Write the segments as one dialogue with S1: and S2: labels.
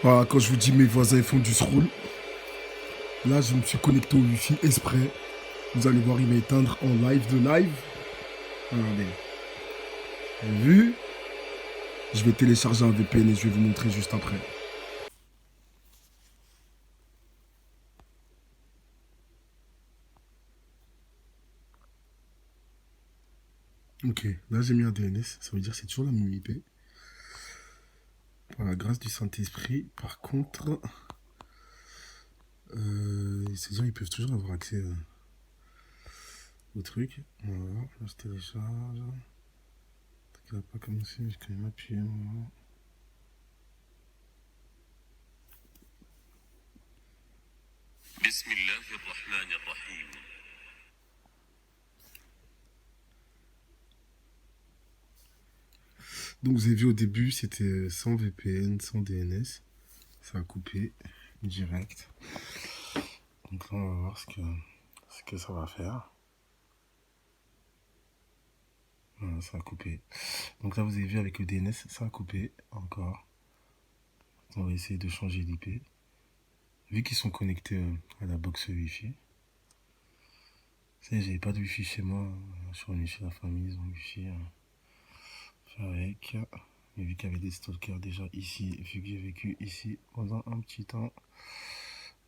S1: Voilà, quand je vous dis mes voisins ils font du scroll, là je me suis connecté au wifi exprès. Vous allez voir, il va éteindre en live de live. Regardez. Vous avez vu? Je vais télécharger un VPN et je vais vous montrer juste après. Ok, là j'ai mis un DNS, ça veut dire que c'est toujours la même IP. Par la grâce du Saint-Esprit, par contre, c'est-à-dire ils peuvent toujours avoir accès au truc. Voilà, là je télécharge. Il n'a pas commencé, mais je vais quand même appuyer. Voilà. Donc vous avez vu au début, c'était sans VPN, sans DNS. Ça a coupé direct. Donc là, on va voir ce que ça va faire. Voilà, ça a coupé. Donc là, vous avez vu avec le DNS, ça a coupé encore. On va essayer de changer l'IP. Vu qu'ils sont connectés à la box Wi-Fi. Vous savez, j'avais pas de Wi-Fi chez moi. Je suis revenu chez la famille, ils ont Wi-Fi. Avec. Mais vu qu'il y avait des stalkers déjà ici, vu que j'ai vécu ici pendant un petit temps,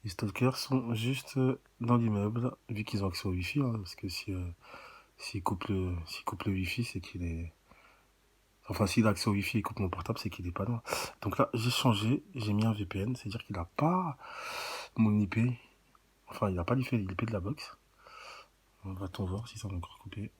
S1: les stalkers sont juste dans l'immeuble, vu qu'ils ont accès au Wi-Fi, hein, parce que s'il coupe le Wi-Fi, c'est qu'il est... Enfin, s'il a accès au Wi-Fi et coupe mon portable, c'est qu'il est pas loin. Donc là, j'ai changé, j'ai mis un VPN, c'est-à-dire qu'il n'a pas mon IP. Enfin, il n'a pas l'IP de la box. On va-t-on voir si ça va encore couper.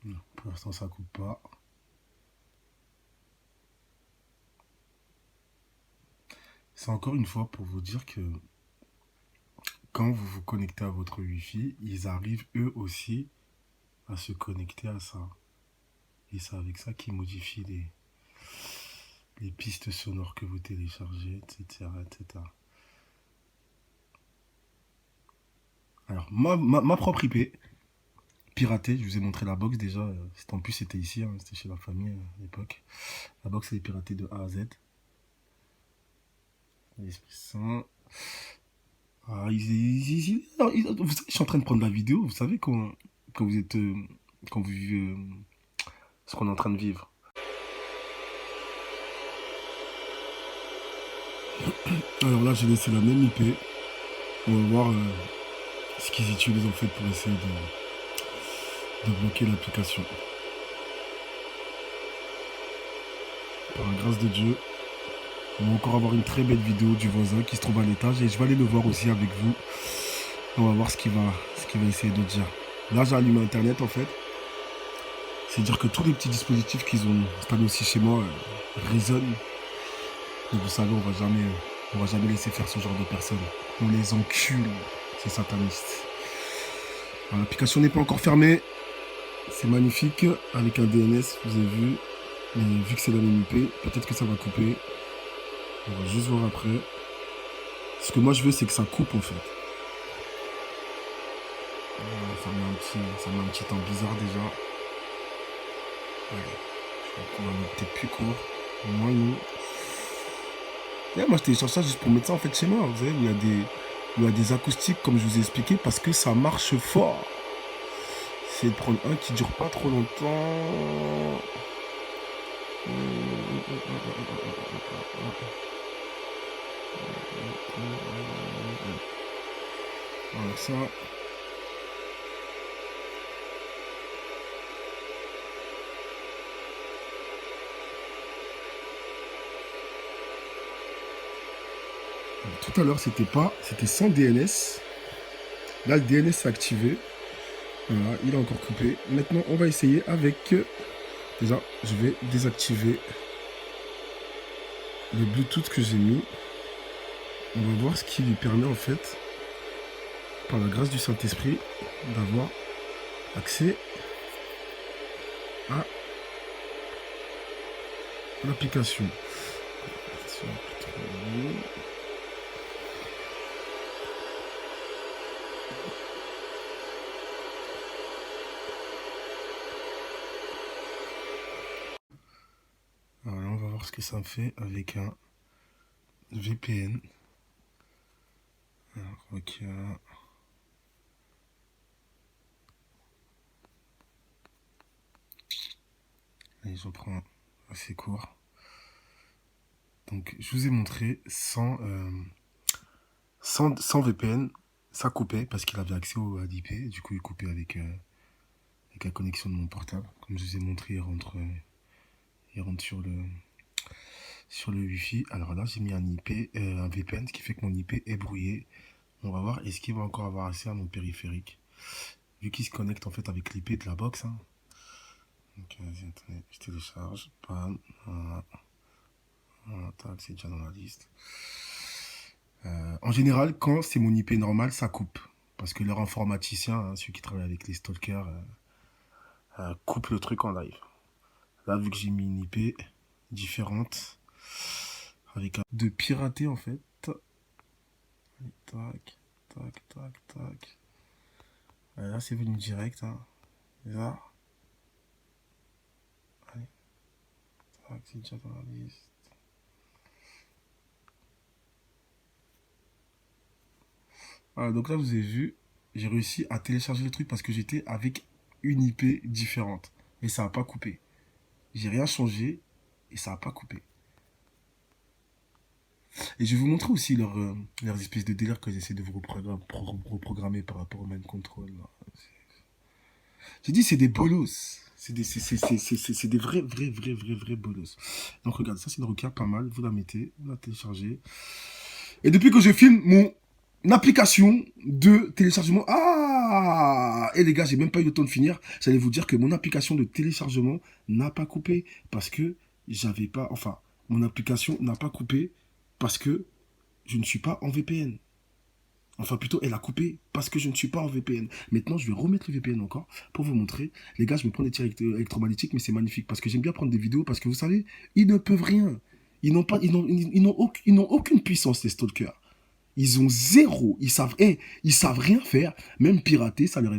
S1: Non, pour l'instant, ça coupe pas. C'est encore une fois pour vous dire que quand vous vous connectez à votre Wi-Fi, ils arrivent eux aussi à se connecter à ça. Et c'est avec ça qu'ils modifient les pistes sonores que vous téléchargez, etc. etc. Alors, ma propre IP, piratée, je vous ai montré la box déjà. En plus, c'était ici, hein, c'était chez la famille à l'époque. La box, elle est piratée de A à Z. L'Esprit Saint. Ah, vous savez, je suis en train de prendre la vidéo. Vous savez quand vous êtes, quand vous vivez ce qu'on est en train de vivre. Alors là, j'ai laissé la même IP. On va voir ce qu'ils utilisent en fait pour essayer de bloquer l'application. Par la grâce de Dieu, on va encore avoir une très belle vidéo du voisin qui se trouve à l'étage et je vais aller le voir aussi avec vous. On va voir ce qu'il va essayer de dire. Là, j'ai allumé Internet en fait. C'est-à-dire que tous les petits dispositifs qu'ils ont installés aussi chez moi résonnent. Et vous savez, on va jamais laisser faire ce genre de personnes. On les encule, ces satanistes. L'application n'est pas encore fermée. C'est magnifique avec un DNS, vous avez vu. Mais vu que c'est la même IP, peut-être que ça va couper. On va juste voir après. Ce que moi je veux, c'est que ça coupe en fait. Ça met un petit temps bizarre déjà. Allez, je vais mettre peut-être plus court. Moi, nous. Et moi, je télécharge ça juste pour mettre ça en fait chez moi. Vous savez, il y a des acoustiques, comme je vous ai expliqué, parce que ça marche fort. C'est de prendre un qui dure pas trop longtemps. Voilà ça. Tout à l'heure, c'était sans DNS. Là, le DNS s'est activé. Voilà, il a encore coupé. Maintenant, on va essayer avec... Déjà, je vais désactiver le Bluetooth que j'ai mis. On va voir ce qui lui permet en fait, par la grâce du Saint-Esprit, d'avoir accès à l'application. Voilà, on va voir ce que ça me fait avec un VPN. Alors, ok. Allez, j'en prends un assez court. Donc, je vous ai montré sans VPN, ça coupait parce qu'il avait accès à l'IP. Du coup, il coupait avec la connexion de mon portable. Comme je vous ai montré, il rentre sur le Wi-Fi. Alors là, j'ai mis un IP, un VPN, ce qui fait que mon IP est brouillé. On va voir, est-ce qu'il va encore avoir accès à mon périphérique. Vu qu'il se connecte en fait avec l'IP de la box. Hein. Donc, vas-y, attendez, je télécharge. Bam, voilà. Voilà, tac, c'est déjà dans la liste. En général, quand c'est mon IP normal, ça coupe. Parce que leur informaticien, hein, ceux qui travaillent avec les stalkers, coupe le truc en live. Là, vu que j'ai mis une IP différente, avec un... de pirater en fait. Tac, tac, tac, tac. Là, c'est venu direct. Hein. Là. Allez. Tac, c'est déjà dans la liste. Voilà, donc là, vous avez vu, j'ai réussi à télécharger le truc parce que j'étais avec une IP différente. Et ça n'a pas coupé. J'ai rien changé et ça n'a pas coupé. Et je vais vous montrer aussi leurs espèces de délire que j'essaie de vous reprogrammer par rapport au mind control. J'ai dit, c'est des bolos. C'est des vrais bolos. Donc, regarde, ça, c'est une requête pas mal. Vous la mettez, vous la téléchargez. Et depuis que je filme mon application de téléchargement... Ah! Et les gars, j'ai même pas eu le temps de finir. J'allais vous dire que mon application de téléchargement n'a pas coupé. Parce que j'avais pas... Enfin, mon application n'a pas coupé parce que je ne suis pas en VPN. Enfin, plutôt, elle a coupé parce que je ne suis pas en VPN. Maintenant, je vais remettre le VPN encore pour vous montrer. Les gars, je me prends des tirs électromagnétiques, mais c'est magnifique parce que j'aime bien prendre des vidéos parce que vous savez, ils ne peuvent rien. Ils n'ont aucune puissance, les stalkers. Ils ont zéro. Ils savent rien faire. Même pirater, ça leur est